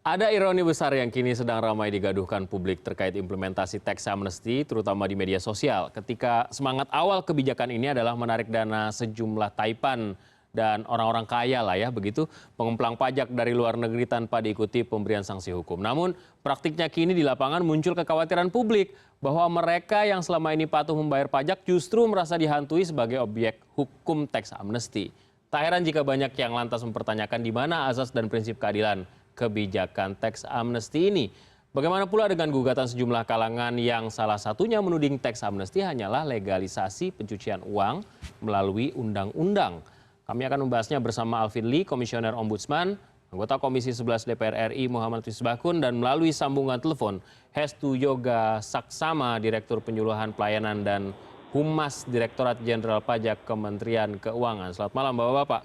Ada ironi besar yang kini sedang ramai digaduhkan publik terkait implementasi tax amnesty, terutama di media sosial. Ketika semangat awal kebijakan ini adalah menarik dana sejumlah taipan dan orang-orang kaya lah ya, begitu, pengemplang pajak dari luar negeri tanpa diikuti pemberian sanksi hukum. Namun praktiknya kini di lapangan muncul kekhawatiran publik bahwa mereka yang selama ini patuh membayar pajak justru merasa dihantui sebagai objek hukum tax amnesty. Tak heran jika banyak yang lantas mempertanyakan di mana azas dan prinsip keadilan kebijakan tax amnesty ini. Bagaimana pula dengan gugatan sejumlah kalangan yang salah satunya menuding tax amnesty hanyalah legalisasi pencucian uang melalui undang-undang. Kami akan membahasnya bersama Alvin Lee, Komisioner Ombudsman, anggota Komisi 11 DPR RI Muhammad Misbahkun, dan melalui sambungan telepon Hestu Yoga Saksama, Direktur Penyuluhan Pelayanan dan Humas Direktorat Jenderal Pajak Kementerian Keuangan. Selamat malam Bapak-Bapak.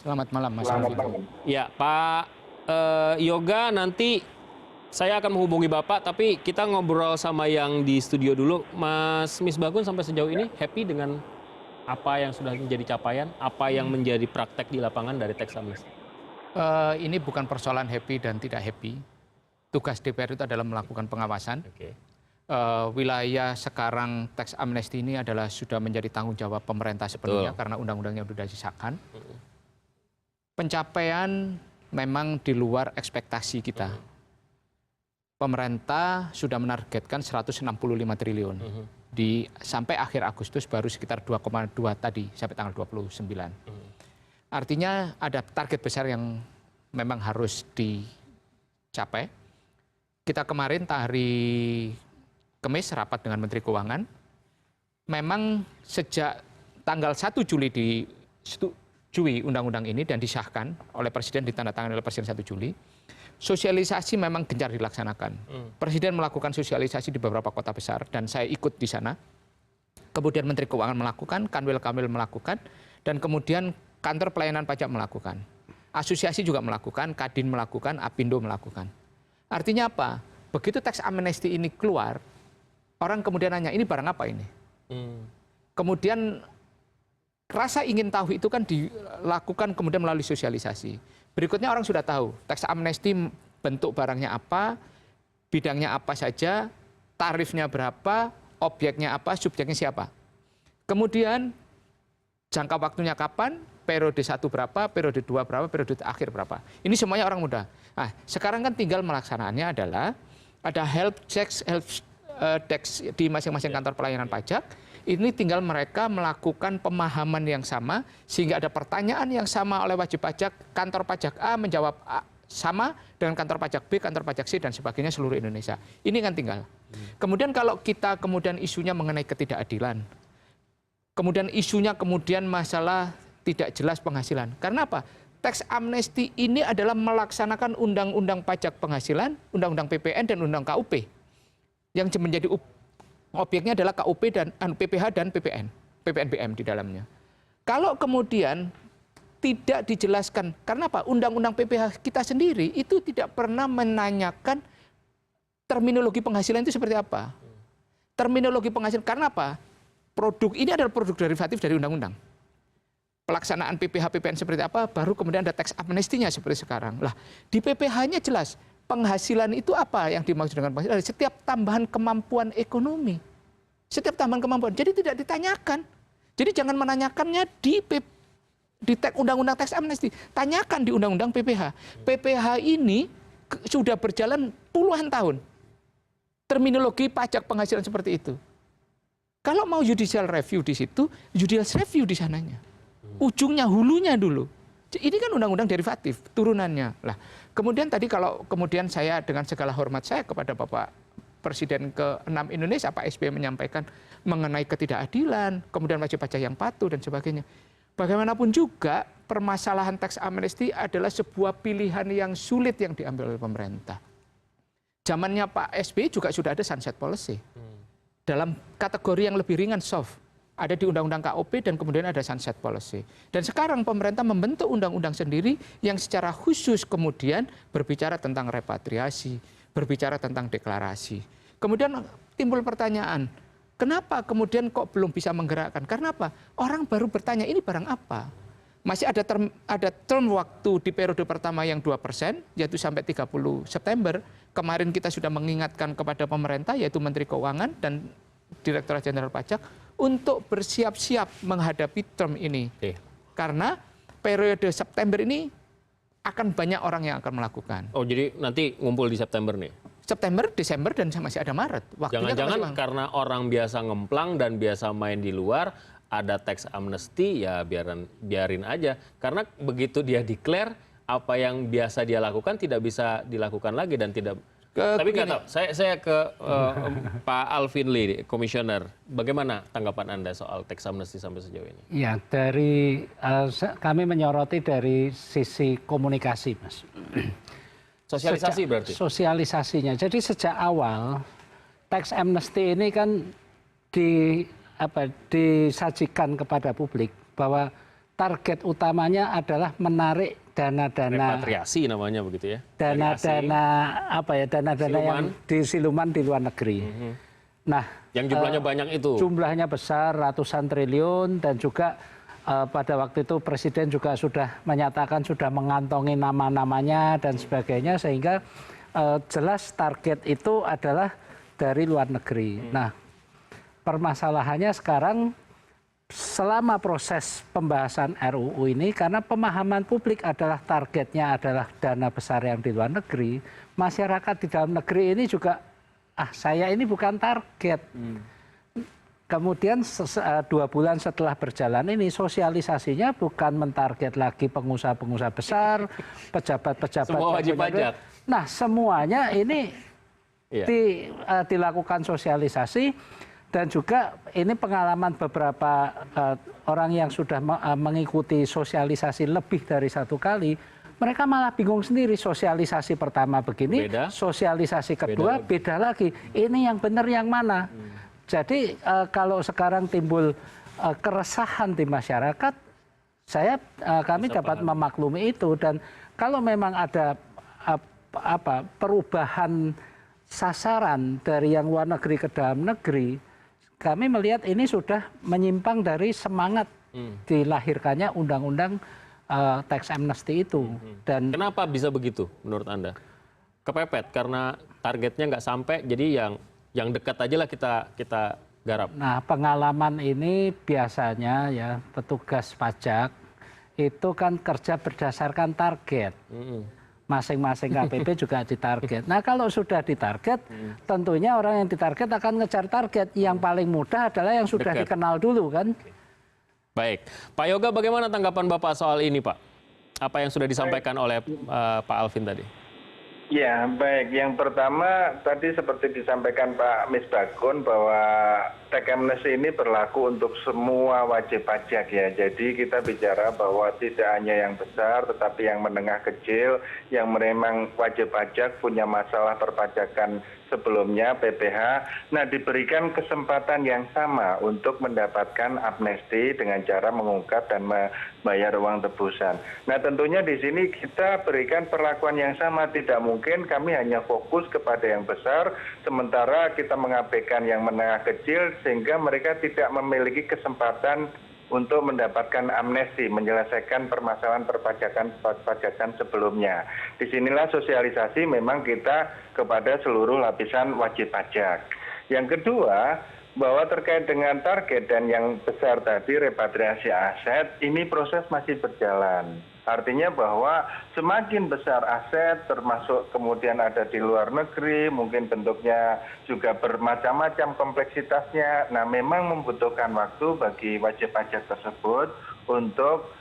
Selamat malam Mas Alvin. Ya Pak Yoga, nanti saya akan menghubungi Bapak, tapi kita ngobrol sama yang di studio dulu. Mas Misbahkun sampai sejauh ini happy dengan apa yang sudah menjadi capaian, apa yang menjadi praktek di lapangan dari tax amnesty? Ini bukan persoalan happy dan tidak happy. Tugas DPR itu adalah melakukan pengawasan. Wilayah sekarang tax amnesty ini adalah sudah menjadi tanggung jawab pemerintah sepenuhnya. Betul. Karena undang-undangnya sudah disahkan. Pencapaian memang di luar ekspektasi kita. Pemerintah sudah menargetkan 165 triliun. Sampai akhir Agustus baru sekitar 2,2 tadi, sampai tanggal 29. Artinya ada target besar yang memang harus dicapai. Kita kemarin hari Kamis rapat dengan Menteri Keuangan. Memang sejak tanggal 1 Juli disetujui undang-undang ini dan disahkan oleh Presiden, ditandatangani oleh Presiden 1 Juli, sosialisasi memang gencar dilaksanakan. Presiden melakukan sosialisasi di beberapa kota besar dan saya ikut di sana. Kemudian Menteri Keuangan melakukan, Kanwil melakukan, dan kemudian Kantor Pelayanan Pajak melakukan. Asosiasi juga melakukan, Kadin melakukan, Apindo melakukan. Artinya apa? Begitu tax amnesty ini keluar, orang kemudian nanya, ini barang apa ini? Kemudian rasa ingin tahu itu kan dilakukan kemudian melalui sosialisasi. Berikutnya orang sudah tahu, tax amnesty bentuk barangnya apa, bidangnya apa saja, tarifnya berapa, objeknya apa, subjeknya siapa. Kemudian jangka waktunya kapan, periode 1 berapa, periode 2 berapa, periode akhir berapa. Ini semuanya orang mudah. Nah, sekarang kan tinggal melaksanaannya adalah ada help desk di masing-masing kantor pelayanan pajak. Ini tinggal mereka melakukan pemahaman yang sama, sehingga ada pertanyaan yang sama oleh wajib pajak, kantor pajak A menjawab A, sama dengan kantor pajak B, kantor pajak C, dan sebagainya seluruh Indonesia. Ini kan tinggal. Kemudian kalau kita kemudian isunya mengenai ketidakadilan, kemudian isunya kemudian masalah tidak jelas penghasilan. Karena apa? Tax amnesty ini adalah melaksanakan undang-undang pajak penghasilan, undang-undang PPN, dan undang KUP. Yang menjadi objeknya adalah KUP dan PPH dan PPNBM di dalamnya. Kalau kemudian tidak dijelaskan, karena apa? Undang-undang PPH kita sendiri itu tidak pernah menanyakan terminologi penghasilan itu seperti apa. Terminologi penghasilan, karena apa? Produk ini adalah produk derivatif dari undang-undang. Pelaksanaan PPH, PPN seperti apa, baru kemudian ada tax amnesty-nya seperti sekarang. Lah, di PPH-nya jelas. Penghasilan itu apa yang dimaksud dengan penghasilan? Setiap tambahan kemampuan ekonomi. Setiap tambahan kemampuan. Jadi tidak ditanyakan. Jadi jangan menanyakannya di undang-undang tax amnesty. Tanyakan di undang-undang PPH. PPH ini sudah berjalan puluhan tahun. Terminologi pajak penghasilan seperti itu. Kalau mau judicial review di situ, judicial review di sananya. Ujungnya, hulunya dulu. Ini kan undang-undang derivatif, turunannya. Lah, kemudian tadi kalau kemudian saya dengan segala hormat saya kepada Bapak Presiden ke-6 Indonesia, Pak SBY menyampaikan mengenai ketidakadilan, kemudian wajib pajak yang patuh dan sebagainya. Bagaimanapun juga permasalahan tax amnesty adalah sebuah pilihan yang sulit yang diambil oleh pemerintah. Zamannya Pak SBY juga sudah ada sunset policy. Dalam kategori yang lebih ringan, soft. Ada di undang-undang KUP dan kemudian ada sunset policy. Dan sekarang pemerintah membentuk undang-undang sendiri yang secara khusus kemudian berbicara tentang repatriasi, berbicara tentang deklarasi. Kemudian timbul pertanyaan, kenapa kemudian kok belum bisa menggerakkan? Karena apa? Orang baru bertanya, ini barang apa? masih ada term waktu di periode pertama yang 2%, yaitu sampai 30 September. Kemarin kita sudah mengingatkan kepada pemerintah, yaitu Menteri Keuangan dan Direktorat Jenderal Pajak, untuk bersiap-siap menghadapi term ini. Karena periode September ini akan banyak orang yang akan melakukan. Oh, jadi nanti ngumpul di September nih? September, Desember, dan masih ada Maret. Jangan-jangan karena orang biasa ngemplang dan biasa main di luar, ada tax amnesty, ya biarin aja. Karena begitu dia declare, apa yang biasa dia lakukan tidak bisa dilakukan lagi dan tidak. Tapi nggak tahu, saya ke Pak Alvin Lee, Komisioner. Bagaimana tanggapan Anda soal tax amnesty sampai sejauh ini? Ya, kami menyoroti dari sisi komunikasi, Mas. Sosialisasi berarti? Sosialisasinya. Jadi sejak awal, tax amnesty ini kan disajikan kepada publik bahwa target utamanya adalah menarik dana-dana repatriasi namanya begitu ya. Dana-dana yang siluman di luar negeri. Nah, yang jumlahnya banyak itu. Jumlahnya besar, ratusan triliun, dan juga pada waktu itu Presiden juga sudah menyatakan sudah mengantongi nama-namanya dan sebagainya, sehingga jelas target itu adalah dari luar negeri. Nah, permasalahannya sekarang selama proses pembahasan RUU ini, karena pemahaman publik adalah targetnya adalah dana besar yang di luar negeri, masyarakat di dalam negeri ini juga, saya ini bukan target. Kemudian 2 bulan setelah berjalan ini, sosialisasinya bukan mentarget lagi pengusaha-pengusaha besar, pejabat-pejabat. Semua wajib pajak. Nah, semuanya ini dilakukan sosialisasi. Dan juga ini pengalaman beberapa orang yang sudah mengikuti sosialisasi lebih dari 1 kali, mereka malah bingung sendiri. Sosialisasi pertama begini, beda. Sosialisasi kedua beda lagi. Ini yang benar yang mana? Jadi kalau sekarang timbul keresahan di masyarakat, kami dapat memaklumi itu. Dan kalau memang ada perubahan sasaran dari yang luar negeri ke dalam negeri, kami melihat ini sudah menyimpang dari semangat dilahirkannya undang-undang tax amnesty itu. Dan kenapa bisa begitu menurut Anda? Kepepet karena targetnya nggak sampai, jadi yang dekat aja lah kita garap. Nah, pengalaman ini biasanya ya petugas pajak itu kan kerja berdasarkan target. Masing-masing KPP juga ditarget. Nah, kalau sudah ditarget, tentunya orang yang ditarget akan ngejar target. Yang paling mudah adalah yang sudah dikenal dulu kan. Baik, Pak Yoga, bagaimana tanggapan Bapak soal ini, Pak? Apa yang sudah disampaikan oleh Pak Alvin tadi? Ya, baik. Yang pertama tadi seperti disampaikan Pak Misbakun bahwa tax amnesty ini berlaku untuk semua wajib pajak ya. Jadi kita bicara bahwa tidak hanya yang besar tetapi yang menengah kecil yang memang wajib pajak punya masalah perpajakan sebelumnya PPh. Nah, diberikan kesempatan yang sama untuk mendapatkan amnesti dengan cara mengungkap dan membayar uang tebusan. Nah, tentunya di sini kita berikan perlakuan yang sama. Tidak mungkin kami hanya fokus kepada yang besar, sementara kita mengabaikan yang menengah kecil, sehingga mereka tidak memiliki kesempatan untuk mendapatkan amnesti, menyelesaikan permasalahan perpajakan sebelumnya. Disinilah sosialisasi memang kita kepada seluruh lapisan wajib pajak. Yang kedua, bahwa terkait dengan target dan yang besar tadi repatriasi aset, ini proses masih berjalan. Artinya bahwa semakin besar aset, termasuk kemudian ada di luar negeri, mungkin bentuknya juga bermacam-macam kompleksitasnya. Nah, memang membutuhkan waktu bagi wajib pajak tersebut untuk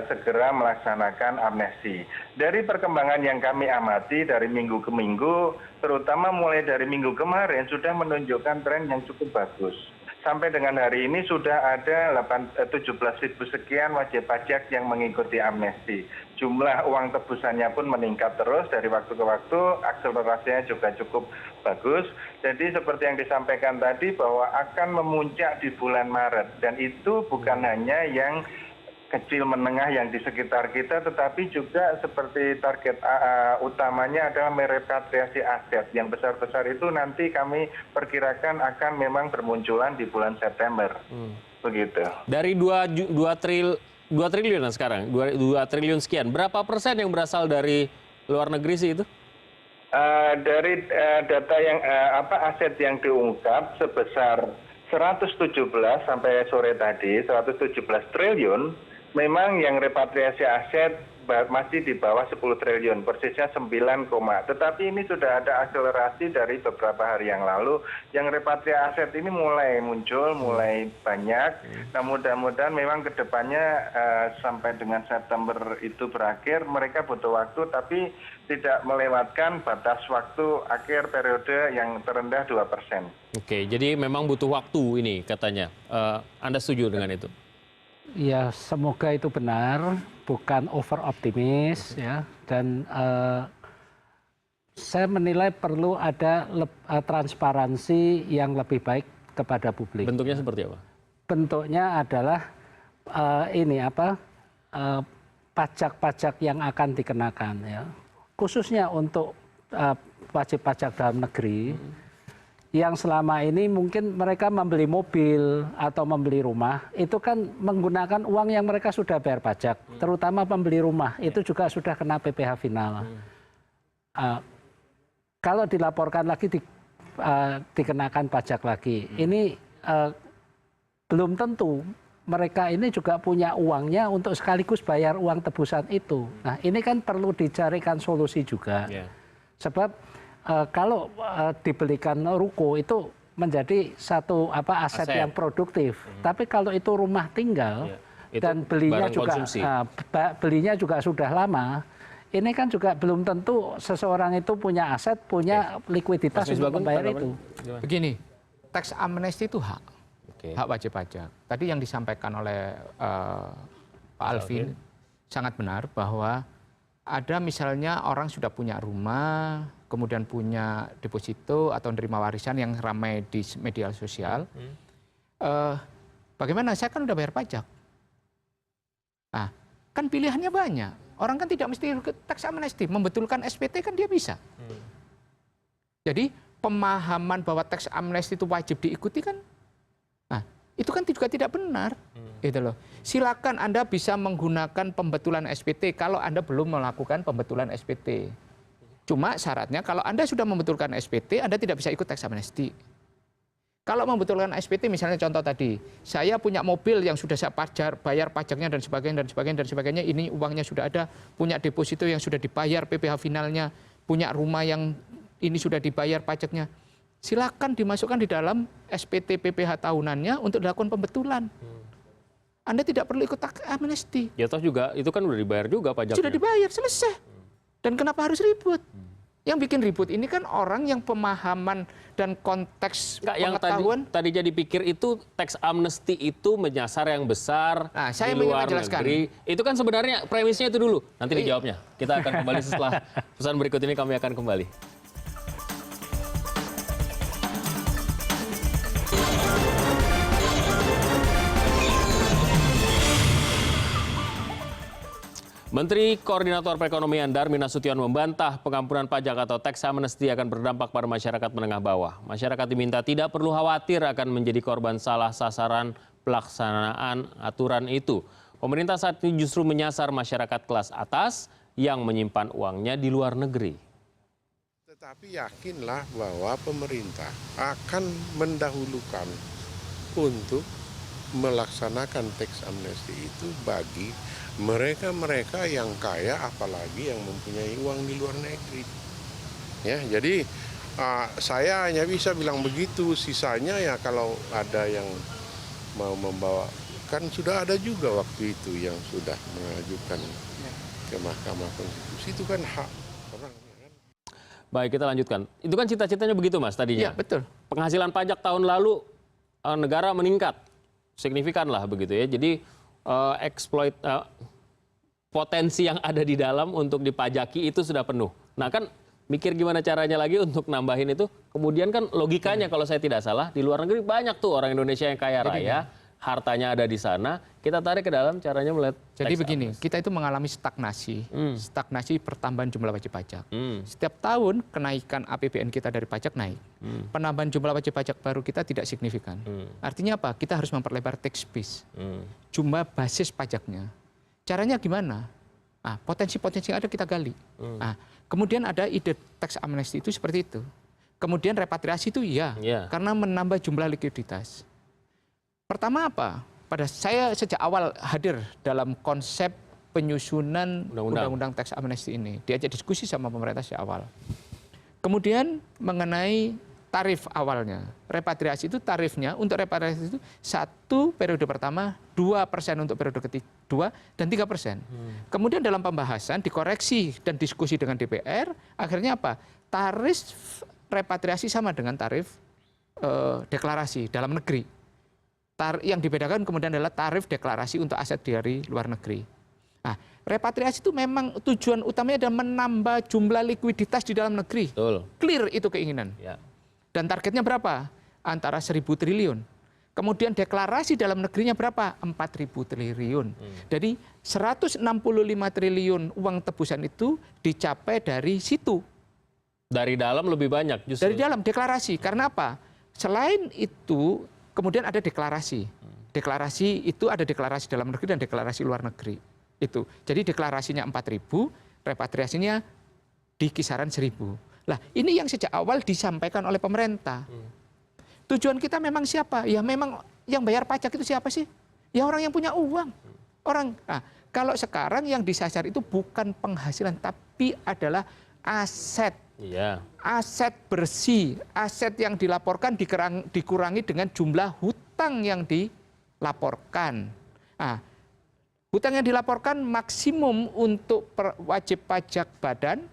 segera melaksanakan amnesti. Dari perkembangan yang kami amati dari minggu ke minggu, terutama mulai dari minggu kemarin, sudah menunjukkan tren yang cukup bagus. Sampai dengan hari ini sudah ada 17.000 sekian wajib pajak yang mengikuti amnesti. Jumlah uang tebusannya pun meningkat terus dari waktu ke waktu, akselerasinya juga cukup bagus. Jadi seperti yang disampaikan tadi bahwa akan memuncak di bulan Maret. Dan itu bukan hanya yang kecil menengah yang di sekitar kita, tetapi juga seperti target utamanya adalah merepatriasi aset. Yang besar-besar itu nanti kami perkirakan akan memang bermunculan di bulan September. Begitu. Dari 2 2 triliun sekarang, 2 triliun sekian. Berapa persen yang berasal dari luar negeri sih itu? Dari data yang aset yang diungkap sebesar 117 sampai sore tadi 117 triliun, memang yang repatriasi aset masih di bawah 10 triliun, persisnya 9, tetapi ini sudah ada akselerasi dari beberapa hari yang lalu, yang repatriasi aset ini mulai muncul, mulai banyak. Nah mudah-mudahan memang kedepannya sampai dengan September itu berakhir, mereka butuh waktu, tapi tidak melewatkan batas waktu akhir periode yang terendah 2%. Oke, jadi memang butuh waktu ini katanya. Anda setuju dengan itu? Ya, semoga itu benar, bukan over optimis ya. Dan saya menilai perlu ada transparansi yang lebih baik kepada publik. Bentuknya seperti apa? Bentuknya adalah pajak-pajak yang akan dikenakan ya. Khususnya untuk wajib pajak dalam negeri. Yang selama ini mungkin mereka membeli mobil atau membeli rumah, itu kan menggunakan uang yang mereka sudah bayar pajak, terutama pembeli rumah, itu juga sudah kena PPh final. Kalau dilaporkan lagi, dikenakan pajak lagi. Ini belum tentu mereka ini juga punya uangnya untuk sekaligus bayar uang tebusan itu. Nah ini kan perlu dicarikan solusi juga. Sebab kalau dibelikan ruko itu menjadi satu aset yang produktif. Tapi kalau itu rumah tinggal dan belinya juga sudah lama, ini kan juga belum tentu seseorang itu punya aset, punya likuiditas untuk membayar itu. Begini, tax amnesty itu hak wajib pajak. Tadi yang disampaikan oleh Pak Alvin sangat benar bahwa ada misalnya orang sudah punya rumah, kemudian punya deposito atau menerima warisan yang ramai di media sosial. Bagaimana? Saya kan udah bayar pajak. Nah, kan pilihannya banyak. Orang kan tidak mesti tax amnesty. Membetulkan SPT kan dia bisa. Jadi pemahaman bahwa tax amnesty itu wajib diikuti kan, nah itu kan juga tidak benar. Gitu loh. Silakan Anda bisa menggunakan pembetulan SPT kalau Anda belum melakukan pembetulan SPT. Cuma syaratnya kalau Anda sudah membetulkan SPT, Anda tidak bisa ikut tax amnesty. Kalau membetulkan SPT, misalnya contoh tadi, saya punya mobil yang sudah saya bayar pajaknya dan sebagainya, ini uangnya sudah ada, punya deposito yang sudah dibayar PPh finalnya, punya rumah yang ini sudah dibayar pajaknya. Silakan dimasukkan di dalam SPT PPh tahunannya untuk dilakukan pembetulan. Anda tidak perlu ikut tax amnesty. Ya toh juga, itu kan udah dibayar juga pajaknya. Sudah dibayar, selesai. Dan kenapa harus ribut? Yang bikin ribut ini kan orang yang pemahaman dan konteks pengetahuan. Yang tadi jadi pikir itu tax amnesty itu menyasar yang besar saya di luar menjelaskan. negeri. Itu kan sebenarnya premisnya itu dulu. Nanti dijawabnya. Kita akan kembali setelah pesan berikut ini, kami akan kembali. Menteri Koordinator Perekonomian Darmin Nasution membantah pengampunan pajak atau tax amnesty akan berdampak pada masyarakat menengah bawah. Masyarakat diminta tidak perlu khawatir akan menjadi korban salah sasaran pelaksanaan aturan itu. Pemerintah saat ini justru menyasar masyarakat kelas atas yang menyimpan uangnya di luar negeri. Tetapi yakinlah bahwa pemerintah akan mendahulukan untuk melaksanakan tax amnesty itu bagi mereka-mereka yang kaya, apalagi yang mempunyai uang di luar negeri. Ya, jadi saya hanya bisa bilang begitu. Sisanya ya kalau ada yang mau membawa, kan sudah ada juga waktu itu yang sudah mengajukan ke Mahkamah Konstitusi, itu kan hak orang. Baik, kita lanjutkan. Itu kan cita-citanya begitu, Mas, tadinya. Iya, betul. Penghasilan pajak tahun lalu negara meningkat signifikan lah begitu ya. Jadi potensi yang ada di dalam untuk dipajaki itu sudah penuh. Nah kan mikir gimana caranya lagi untuk nambahin itu. Kemudian kan logikanya kalau saya tidak salah di luar negeri banyak tuh orang Indonesia yang kaya raya, hartanya ada di sana. Kita tarik ke dalam caranya melihat. Jadi begini, kita itu mengalami stagnasi, stagnasi pertambahan jumlah wajib pajak. Setiap tahun kenaikan APBN kita dari pajak naik. Penambahan jumlah wajib pajak baru kita tidak signifikan. Artinya apa? Kita harus memperlebar tax base, jumlah basis pajaknya. Caranya gimana? Nah, potensi-potensi yang ada kita gali. Nah, kemudian ada ide tax amnesty itu seperti itu. Kemudian repatriasi itu iya, karena menambah jumlah likuiditas. Pertama apa? Pada saya sejak awal hadir dalam konsep penyusunan undang-undang tax amnesty ini. Diajak diskusi sama pemerintah sejak awal. Kemudian mengenai tarif awalnya. Repatriasi itu tarifnya untuk repatriasi itu 1 periode pertama, 2% untuk periode kedua, dan 3%. Kemudian dalam pembahasan dikoreksi dan diskusi dengan DPR, akhirnya apa? Tarif repatriasi sama dengan tarif deklarasi dalam negeri. Yang dibedakan kemudian adalah tarif deklarasi untuk aset dari luar negeri. Nah, repatriasi itu memang tujuan utamanya adalah menambah jumlah likuiditas di dalam negeri. Betul. Clear itu keinginan. Ya. Dan targetnya berapa? Antara 1.000 triliun. Kemudian deklarasi dalam negerinya berapa? 4.000 triliun. Jadi 165 triliun uang tebusan itu dicapai dari situ. Dari dalam lebih banyak justru. Dari dalam deklarasi. Karena apa? Selain itu, kemudian ada deklarasi. Deklarasi itu ada deklarasi dalam negeri dan deklarasi luar negeri. Itu. Jadi deklarasinya 4.000, repatriasinya di kisaran 1.000. Lah, ini yang sejak awal disampaikan oleh pemerintah. Tujuan kita memang siapa? Ya memang yang bayar pajak itu siapa sih? Ya orang yang punya uang. Nah, kalau sekarang yang disasar itu bukan penghasilan, tapi adalah aset. Iya. Aset bersih, aset yang dilaporkan dikurangi dengan jumlah hutang yang dilaporkan. Nah, hutang yang dilaporkan maksimum untuk wajib pajak badan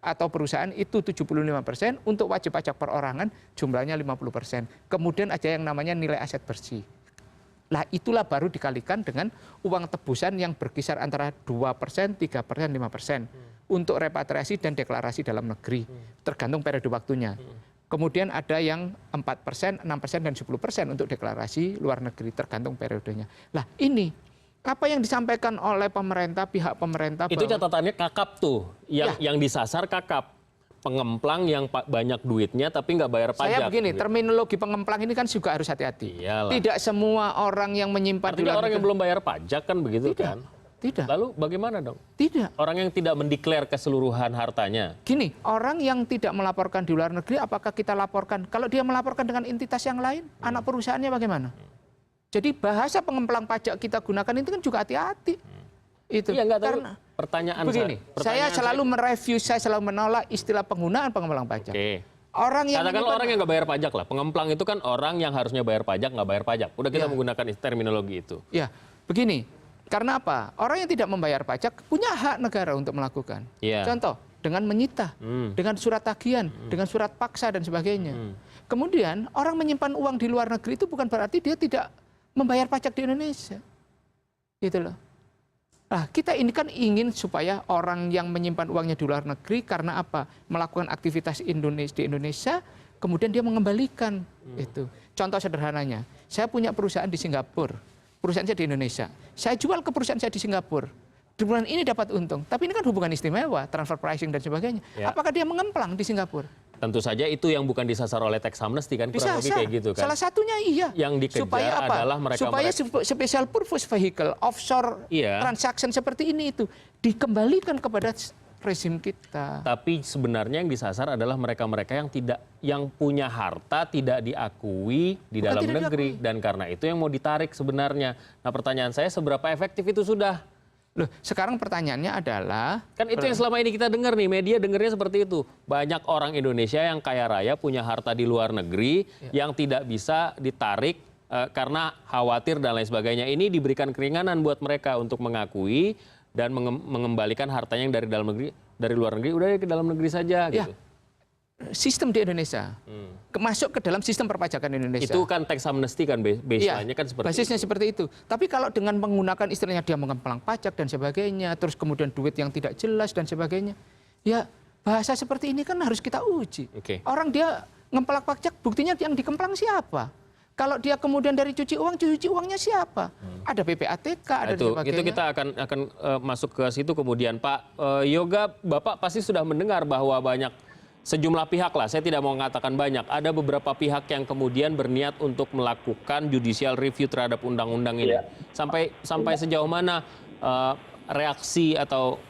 atau perusahaan itu 75%, untuk wajib pajak perorangan jumlahnya 50%. Kemudian ada yang namanya nilai aset bersih. Lah itulah baru dikalikan dengan uang tebusan yang berkisar antara 2%, 3%, 5% untuk repatriasi dan deklarasi dalam negeri, tergantung periode waktunya. Kemudian ada yang 4%, 6%, dan 10% untuk deklarasi luar negeri, tergantung periodenya. Lah ini apa yang disampaikan oleh pemerintah, pihak pemerintah. Itu catatannya kakap tuh, yang disasar kakap. Pengemplang yang banyak duitnya tapi nggak bayar pajak. Saya begini, terminologi pengemplang ini kan juga harus hati-hati. Iyalah. Tidak semua orang yang menyimpan Artinya orang yang belum bayar pajak kan begitu tidak, kan? Tidak. Lalu bagaimana dong? Tidak. Orang yang tidak mendeklar keseluruhan hartanya. Gini, orang yang tidak melaporkan di luar negeri, apakah kita laporkan? Kalau dia melaporkan dengan entitas yang lain, anak perusahaannya bagaimana? Jadi bahasa pengemplang pajak kita gunakan itu kan juga hati-hati. Itu. Iya, karena pertanyaan begini, saya selalu mereview, saya selalu menolak istilah penggunaan pengemplang pajak. Oke. Orang yang katakanlah orang yang nggak bayar pajak lah. Pengemplang itu kan orang yang harusnya bayar pajak nggak bayar pajak. Udah kita menggunakan terminologi itu. Ya, begini. Karena apa? Orang yang tidak membayar pajak punya hak negara untuk melakukan. Ya. Contoh, dengan menyita, dengan surat tagihan, dengan surat paksa dan sebagainya. Kemudian orang menyimpan uang di luar negeri itu bukan berarti dia tidak membayar pajak di Indonesia. Gitu loh. Nah, kita ini kan ingin supaya orang yang menyimpan uangnya di luar negeri karena apa? Melakukan aktivitas di Indonesia, kemudian dia mengembalikan itu. Contoh sederhananya, saya punya perusahaan di Singapura, perusahaan saya di Indonesia. Saya jual ke perusahaan saya di Singapura. Di bulan ini dapat untung, tapi ini kan hubungan istimewa, transfer pricing dan sebagainya. Ya. Apakah dia mengemplang di Singapura? Tentu saja itu yang bukan disasar oleh tax amnesty kan, kurang lebih kayak gitu kan. Salah satunya iya. Yang dikejar supaya apa? adalah mereka supaya special purpose vehicle, offshore transaction seperti ini itu dikembalikan kepada rezim kita. Tapi sebenarnya yang disasar adalah mereka-mereka yang punya harta tidak diakui di dalam negeri dan karena itu yang mau ditarik sebenarnya. Nah, pertanyaan saya seberapa efektif itu sudah? Loh, sekarang pertanyaannya adalah kan itu yang selama ini kita dengar nih, media dengarnya seperti itu. Banyak orang Indonesia yang kaya raya punya harta di luar negeri yang tidak bisa ditarik karena khawatir dan lain sebagainya. Ini diberikan keringanan buat mereka untuk mengakui dan mengembalikan hartanya yang dari luar negeri udah ke dalam negeri saja gitu. Sistem di Indonesia masuk ke dalam sistem perpajakan Indonesia. Itu kan tax amnesty kan baseline-nya kan seperti basisnya itu. Seperti itu. Tapi kalau dengan menggunakan istilahnya dia mengemplang pajak dan sebagainya, terus kemudian duit yang tidak jelas dan sebagainya, ya bahasa seperti ini kan harus kita uji. Orang dia ngemplang pajak, buktinya yang dikemplang siapa? Kalau dia kemudian dari cuci uangnya siapa? Ada PPATK, ada sebagainya. Itu kita akan masuk ke situ kemudian. Pak Yoga, Bapak pasti sudah mendengar bahwa banyak sejumlah pihak lah, saya tidak mau mengatakan banyak, ada beberapa pihak yang kemudian berniat untuk melakukan judicial review terhadap undang-undang ini. Sampai sejauh mana reaksi atau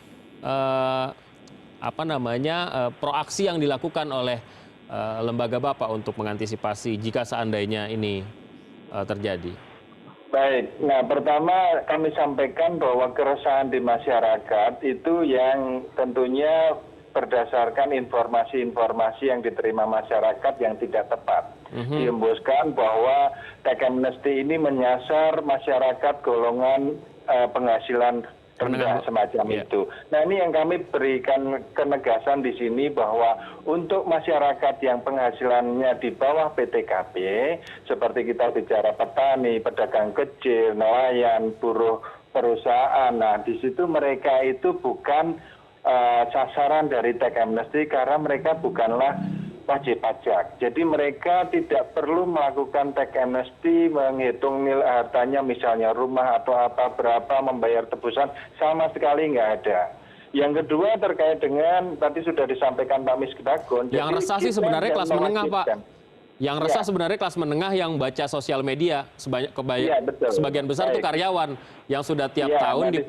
proaksi yang dilakukan oleh lembaga Bapak untuk mengantisipasi jika seandainya ini terjadi? Baik, nah pertama kami sampaikan bahwa keresahan di masyarakat itu yang tentunya berdasarkan informasi-informasi yang diterima masyarakat yang tidak tepat. Dihembuskan bahwa tax amnesty ini menyasar masyarakat golongan penghasilan rendah semacam itu. Nah ini yang kami berikan kenegasan di sini bahwa untuk masyarakat yang penghasilannya di bawah PTKB, seperti kita bicara petani, pedagang kecil, nelayan, buruh perusahaan, nah di situ mereka itu bukan sasaran dari tax amnesty karena mereka bukanlah wajib pajak. Jadi mereka tidak perlu melakukan tax amnesty, menghitung nilai hartanya misalnya rumah atau apa berapa, membayar tebusan, sama sekali nggak ada. Yang kedua terkait dengan tadi sudah disampaikan Pak Misbakun. Yang resah sih sebenarnya kelas menengah, Pak. Yang resah sebenarnya kelas menengah yang baca sosial media, sebagian besar itu karyawan yang sudah tiap tahun.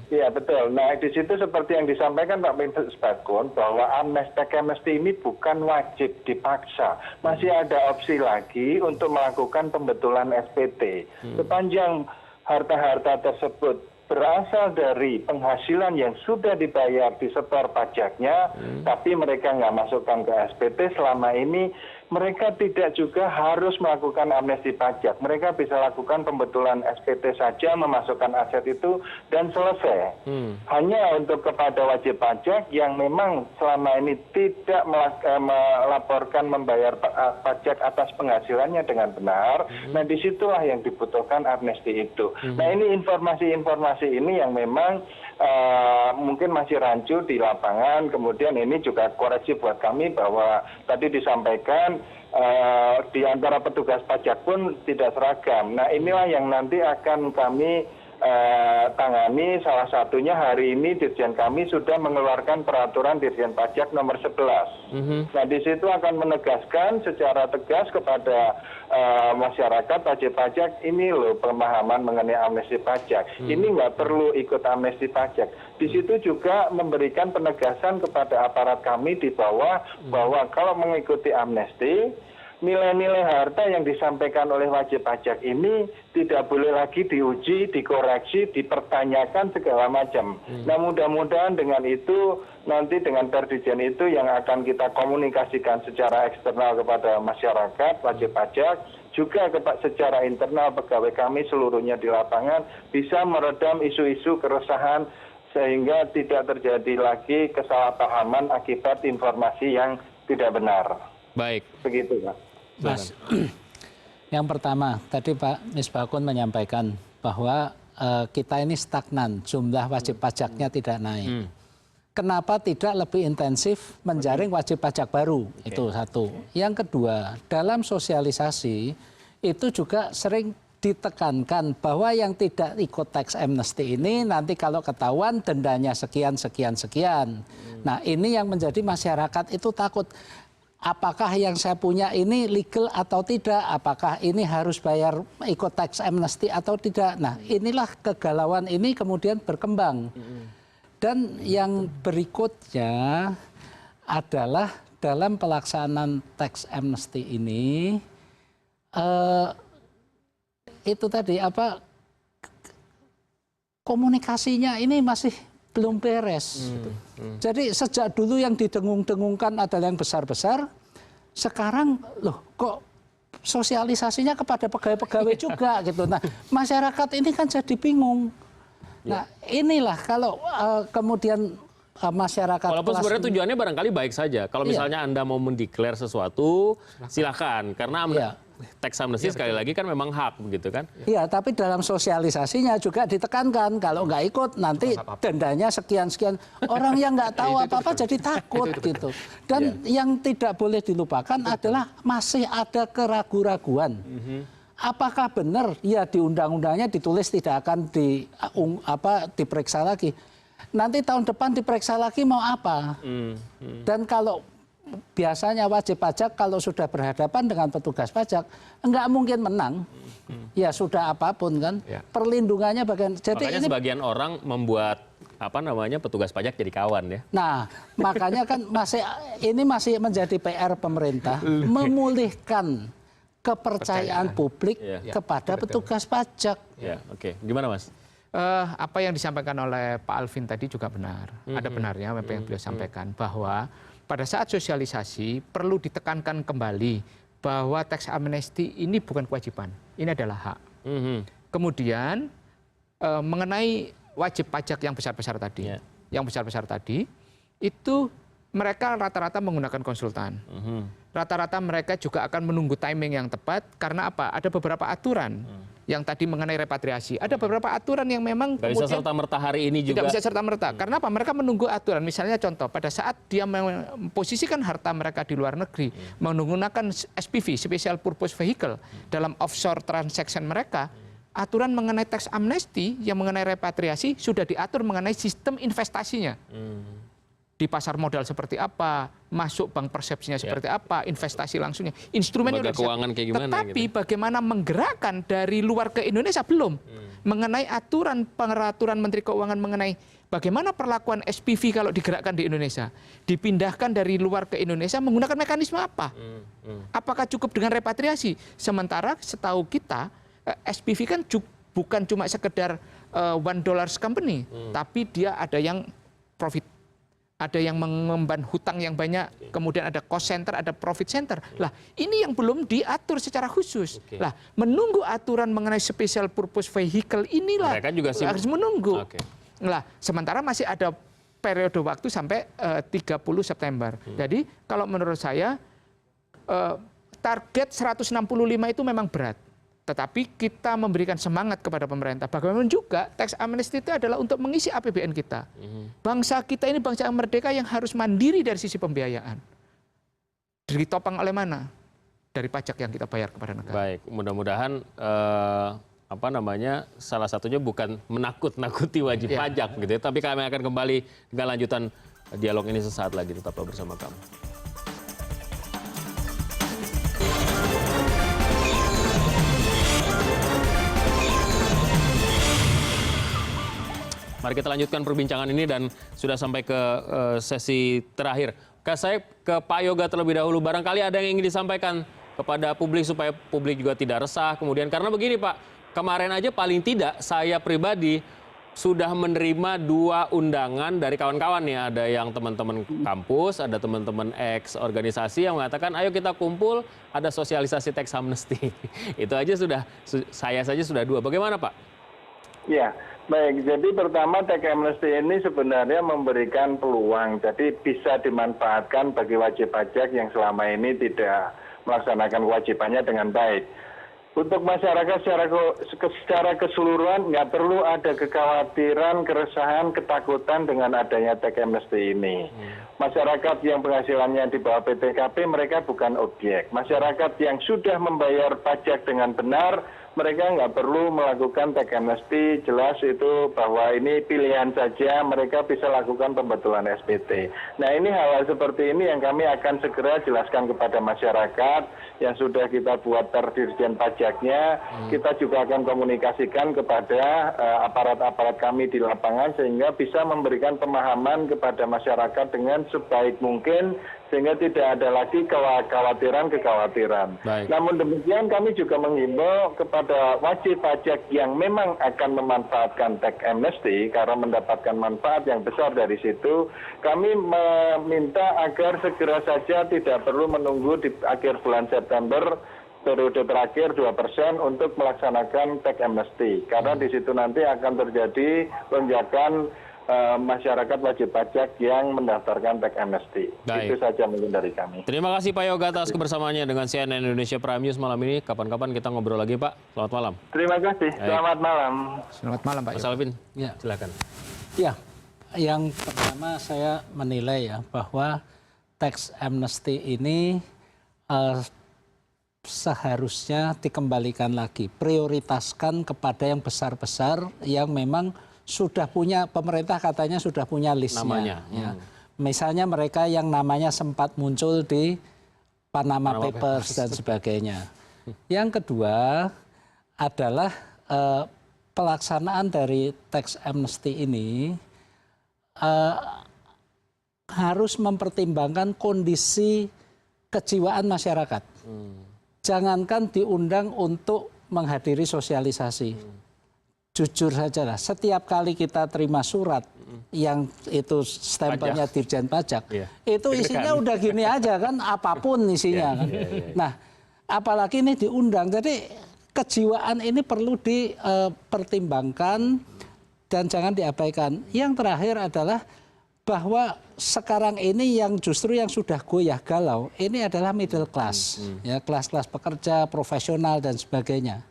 Iya betul. Nah di situ seperti yang disampaikan Pak Misbakun bahwa tax amnesty ini bukan wajib dipaksa, masih ada opsi lagi untuk melakukan pembetulan SPT. Sepanjang harta-harta tersebut berasal dari penghasilan yang sudah dibayar di setor pajaknya, tapi mereka nggak masukkan ke SPT selama ini, mereka tidak juga harus melakukan amnesti pajak. Mereka bisa lakukan pembetulan SPT saja, memasukkan aset itu, dan selesai. Hanya untuk kepada wajib pajak yang memang selama ini tidak melaporkan membayar pajak atas penghasilannya dengan benar, nah disitulah yang dibutuhkan amnesti itu. Nah ini informasi-informasi ini yang memang mungkin masih rancu di lapangan, kemudian ini juga koreksi buat kami bahwa tadi disampaikan di antara petugas pajak pun tidak seragam. Nah inilah yang nanti akan kami tangani, salah satunya hari ini Dirjen kami sudah mengeluarkan peraturan Dirjen Pajak nomor 11. Nah di situ akan menegaskan secara tegas kepada masyarakat wajib pajak, ini loh pemahaman mengenai amnesti pajak. Ini nggak perlu ikut amnesti pajak. Di situ juga memberikan penegasan kepada aparat kami di bawah bahwa kalau mengikuti amnesti, nilai-nilai harta yang disampaikan oleh wajib pajak ini tidak boleh lagi diuji, dikoreksi, dipertanyakan segala macam. Nah mudah-mudahan dengan itu, nanti dengan Perdijen itu yang akan kita komunikasikan secara eksternal kepada masyarakat, wajib pajak, juga secara internal pegawai kami seluruhnya di lapangan, bisa meredam isu-isu keresahan sehingga tidak terjadi lagi kesalahpahaman akibat informasi yang tidak benar. Baik. Begitu, Pak. Mas, yang pertama tadi Pak Misbakun menyampaikan bahwa kita ini stagnan, jumlah wajib pajaknya tidak naik. Kenapa tidak lebih intensif menjaring wajib pajak baru? Itu satu. Yang kedua, dalam sosialisasi itu juga sering ditekankan bahwa yang tidak ikut tax amnesty ini nanti kalau ketahuan dendanya sekian, sekian, sekian. Nah ini yang menjadi masyarakat itu takut. Apakah yang saya punya ini legal atau tidak? Apakah ini harus bayar ikut tax amnesty atau tidak? Nah inilah kegalauan ini kemudian berkembang. Dan yang berikutnya adalah dalam pelaksanaan tax amnesty ini, itu tadi komunikasinya ini masih belum beres. Jadi sejak dulu yang didengung-dengungkan adalah yang besar-besar, sekarang loh kok sosialisasinya kepada pegawai-pegawai juga gitu. Nah masyarakat ini kan jadi bingung. Nah inilah kalau kemudian masyarakat. Walaupun sebenarnya tujuannya barangkali baik saja. Kalau misalnya Anda mau mendeklar sesuatu, silakan. Karena tax amnesty sekali lagi kan memang hak begitu kan? Iya, tapi dalam sosialisasinya juga ditekankan kalau nggak ikut nanti dendanya sekian-sekian. Orang yang nggak tahu apa-apa jadi takut gitu. Dan yang tidak boleh dilupakan adalah masih ada keraguan-raguan. Apakah benar ya di undang-undangnya ditulis tidak akan diperiksa lagi. Nanti tahun depan diperiksa lagi mau apa? Dan kalau biasanya wajib pajak kalau sudah berhadapan dengan petugas pajak nggak mungkin menang. Ya sudah apapun kan, perlindungannya bagian. Jadi makanya ini sebagian orang membuat petugas pajak jadi kawan ya. Nah, makanya kan ini masih menjadi PR pemerintah memulihkan kepercayaan publik kepada petugas pajak. Ya, oke. Gimana Mas? Apa yang disampaikan oleh Pak Alvin tadi juga benar. Ada benarnya apa yang beliau sampaikan bahwa pada saat sosialisasi perlu ditekankan kembali bahwa tax amnesty ini bukan kewajiban, ini adalah hak. Kemudian mengenai wajib pajak yang besar-besar tadi, itu mereka rata-rata menggunakan konsultan. Rata-rata mereka juga akan menunggu timing yang tepat karena apa? Ada beberapa aturan yang tadi mengenai repatriasi. Ada beberapa aturan yang memang nggak bisa serta-merta hari ini juga. Tidak bisa serta-merta. Karena apa? Mereka menunggu aturan. Misalnya contoh, pada saat dia memposisikan harta mereka di luar negeri, menggunakan SPV, Special Purpose Vehicle, dalam offshore transaction mereka, aturan mengenai tax amnesty yang mengenai repatriasi sudah diatur mengenai sistem investasinya. Di pasar modal seperti apa, masuk bank persepsinya seperti apa, investasi langsungnya, instrumennya lembaga keuangan kayak gimana. Tetapi gitu. bagaimana menggerakkan dari luar ke Indonesia belum. Mengenai peraturan Menteri Keuangan mengenai bagaimana perlakuan SPV kalau digerakkan di Indonesia, dipindahkan dari luar ke Indonesia menggunakan mekanisme apa? Apakah cukup dengan repatriasi? Sementara setahu kita SPV kan bukan cuma sekedar $1 company, tapi dia ada yang profit. Ada yang mengemban hutang yang banyak, kemudian ada cost center, ada profit center. Lah, ini yang belum diatur secara khusus. Lah, menunggu aturan mengenai special purpose vehicle inilah mereka juga harus menunggu. Lah, sementara masih ada periode waktu sampai 30 September. Jadi, kalau menurut saya target 165 itu memang berat. Tetapi kita memberikan semangat kepada pemerintah. Bagaimana juga tax amnesty itu adalah untuk mengisi APBN kita. Bangsa kita ini bangsa yang merdeka yang harus mandiri dari sisi pembiayaan. Ditopang oleh mana? Dari pajak yang kita bayar kepada negara. Baik, mudah-mudahan salah satunya bukan menakut-nakuti wajib pajak gitu ya. Tapi kami akan kembali dengan lanjutan dialog ini sesaat lagi. Tetaplah bersama kami. Mari kita lanjutkan perbincangan ini dan sudah sampai ke sesi terakhir. Saya ke Pak Yoga terlebih dahulu. Barangkali ada yang ingin disampaikan kepada publik supaya publik juga tidak resah. Kemudian karena begini Pak, kemarin aja paling tidak saya pribadi sudah menerima 2 undangan dari kawan-kawan ya. Ada yang teman-teman kampus, ada teman-teman ex organisasi yang mengatakan ayo kita kumpul, ada sosialisasi tax amnesty. Itu aja saya saja sudah 2. Bagaimana Pak? Ya, baik. Jadi pertama tax amnesty ini sebenarnya memberikan peluang. Jadi bisa dimanfaatkan bagi wajib pajak yang selama ini tidak melaksanakan kewajibannya dengan baik. Untuk masyarakat secara keseluruhan nggak perlu ada kekhawatiran, keresahan, ketakutan dengan adanya tax amnesty ini. Masyarakat yang penghasilannya di bawah PTKP mereka bukan objek. Masyarakat yang sudah membayar pajak dengan benar mereka nggak perlu melakukan tax amnesty, jelas itu bahwa ini pilihan saja, mereka bisa lakukan pembetulan SPT. Nah ini hal-hal seperti ini yang kami akan segera jelaskan kepada masyarakat yang sudah kita buat Dirjen pajaknya, kita juga akan komunikasikan kepada aparat-aparat kami di lapangan sehingga bisa memberikan pemahaman kepada masyarakat dengan sebaik mungkin sehingga tidak ada lagi kekhawatiran. Namun demikian kami juga menghimbau kepada wajib pajak yang memang akan memanfaatkan tax amnesty karena mendapatkan manfaat yang besar dari situ, kami meminta agar segera saja tidak perlu menunggu di akhir bulan September periode terakhir 2% untuk melaksanakan tax amnesty karena di situ nanti akan terjadi lonjakan masyarakat wajib pajak yang mendaftarkan tax amnesty. Itu saja mungkin dari kami. Terima kasih Pak Yoga atas kebersamaannya dengan CNN Indonesia Prime News malam ini. Kapan-kapan kita ngobrol lagi Pak. Selamat malam. Terima kasih. Selamat malam. Selamat malam Pak Mas Alvin, Ya. silakan. Ya, yang pertama saya menilai ya bahwa tax amnesty ini seharusnya dikembalikan lagi, prioritaskan kepada yang besar-besar yang memang sudah punya, pemerintah katanya sudah punya listnya. Namanya. Ya. Misalnya mereka yang namanya sempat muncul di Panama Papers dan sebagainya. Yang kedua adalah pelaksanaan dari tax amnesty ini harus mempertimbangkan kondisi kejiwaan masyarakat. Jangankan diundang untuk menghadiri sosialisasi. Jujur saja lah, setiap kali kita terima surat yang itu stempelnya Dirjen Pajak, itu isinya udah gini aja kan, apapun isinya kan. Nah, apalagi ini diundang, jadi kejiwaan ini perlu dipertimbangkan dan jangan diabaikan. Yang terakhir adalah bahwa sekarang ini yang justru yang sudah goyah galau ini adalah middle class, ya kelas-kelas pekerja, profesional dan sebagainya.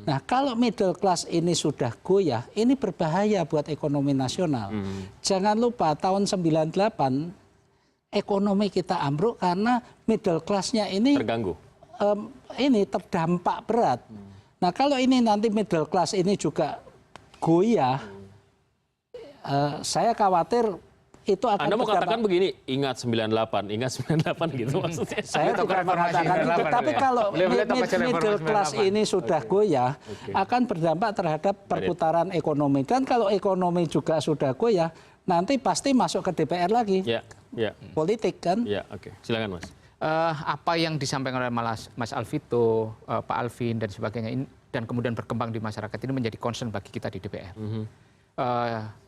Nah, kalau middle class ini sudah goyah, ini berbahaya buat ekonomi nasional. Jangan lupa tahun 98 ekonomi kita ambruk karena middle class-nya ini terganggu. Ini terdampak berat. Nah, kalau ini nanti middle class ini juga goyah, saya khawatir itu akan Anda mau katakan begini, ingat 98 gitu maksudnya. Saya tidak mengatakan itu, tapi kalau middle class ini sudah goyah, akan berdampak terhadap perputaran ekonomi. Dan kalau ekonomi juga sudah goyah, nanti pasti masuk ke DPR lagi. Politik kan? Ya, oke. Silakan Mas. Apa yang disampaikan oleh Mas Alvito, Pak Alvin dan sebagainya, dan kemudian berkembang di masyarakat ini menjadi concern bagi kita di DPR.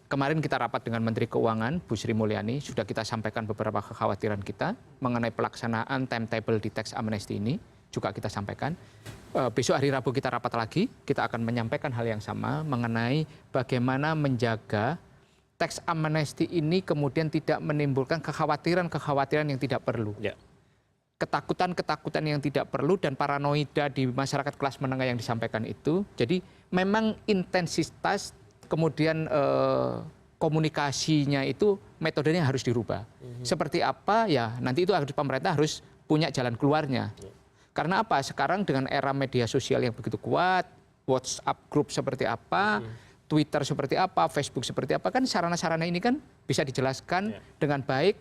Kemarin kita rapat dengan Menteri Keuangan, Bu Sri Mulyani, sudah kita sampaikan beberapa kekhawatiran kita mengenai pelaksanaan timetable di tax amnesty ini, juga kita sampaikan. Besok hari Rabu kita rapat lagi, kita akan menyampaikan hal yang sama mengenai bagaimana menjaga tax amnesty ini kemudian tidak menimbulkan kekhawatiran-kekhawatiran yang tidak perlu. Ketakutan-ketakutan yang tidak perlu dan paranoida di masyarakat kelas menengah yang disampaikan itu. Jadi memang intensitas kemudian komunikasinya itu metodenya harus dirubah. Seperti apa ya nanti itu pemerintah harus punya jalan keluarnya. Karena apa? Sekarang dengan era media sosial yang begitu kuat, WhatsApp group seperti apa, Twitter seperti apa, Facebook seperti apa, kan sarana-sarana ini kan bisa dijelaskan dengan baik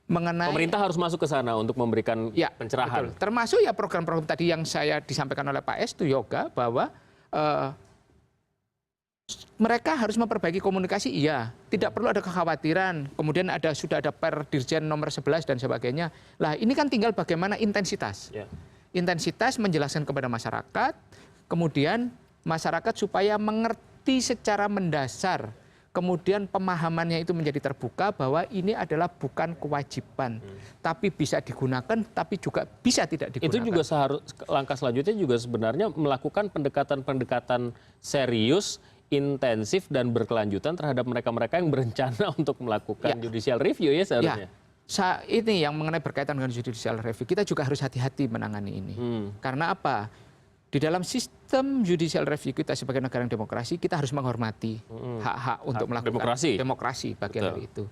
mengenai pemerintah harus masuk ke sana untuk memberikan pencerahan. Betul. Termasuk ya program-program tadi yang saya disampaikan oleh Pak Estu Yoga bahwa mereka harus memperbaiki komunikasi, iya. Tidak perlu ada kekhawatiran. Kemudian sudah ada per Dirjen nomor 11 dan sebagainya. Lah ini kan tinggal bagaimana intensitas. Intensitas menjelaskan kepada masyarakat, kemudian masyarakat supaya mengerti secara mendasar. Kemudian pemahamannya itu menjadi terbuka bahwa ini adalah bukan kewajiban. Tapi bisa digunakan, tapi juga bisa tidak digunakan. Itu juga langkah selanjutnya juga sebenarnya melakukan pendekatan-pendekatan serius, intensif dan berkelanjutan terhadap mereka-mereka yang berencana untuk melakukan judicial review ya seharusnya. Ini yang mengenai berkaitan dengan judicial review, kita juga harus hati-hati menangani ini. Karena apa? Di dalam sistem judicial review kita sebagai negara yang demokrasi, kita harus menghormati hak-hak untuk melakukan demokrasi bagian dari itu.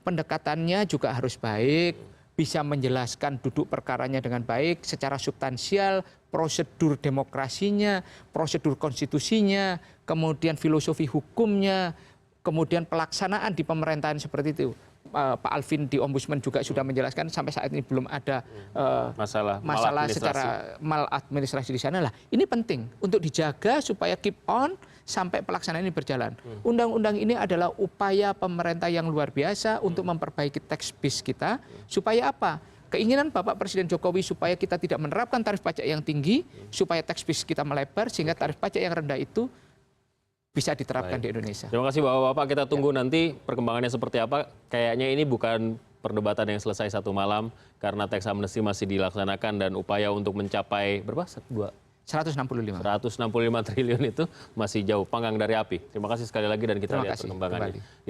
Pendekatannya juga harus baik, bisa menjelaskan duduk perkaranya dengan baik, secara substansial, prosedur demokrasinya, prosedur konstitusinya, kemudian filosofi hukumnya, kemudian pelaksanaan di pemerintahan seperti itu. Pak Alvin di Ombudsman juga sudah menjelaskan sampai saat ini belum ada masalah secara maladministrasi di sana lah. Ini penting untuk dijaga supaya keep on sampai pelaksanaan ini berjalan. Undang-undang ini adalah upaya pemerintah yang luar biasa untuk memperbaiki tax base kita supaya apa? Keinginan Bapak Presiden Jokowi supaya kita tidak menerapkan tarif pajak yang tinggi, supaya tax base kita melebar sehingga tarif pajak yang rendah itu bisa diterapkan di Indonesia. Terima kasih Bapak-Bapak, kita tunggu nanti perkembangannya seperti apa. Kayaknya ini bukan perdebatan yang selesai satu malam karena tax amnesty masih dilaksanakan dan upaya untuk mencapai berapa? 165 triliun itu masih jauh panggang dari api. Terima kasih sekali lagi dan kita lihat perkembangannya.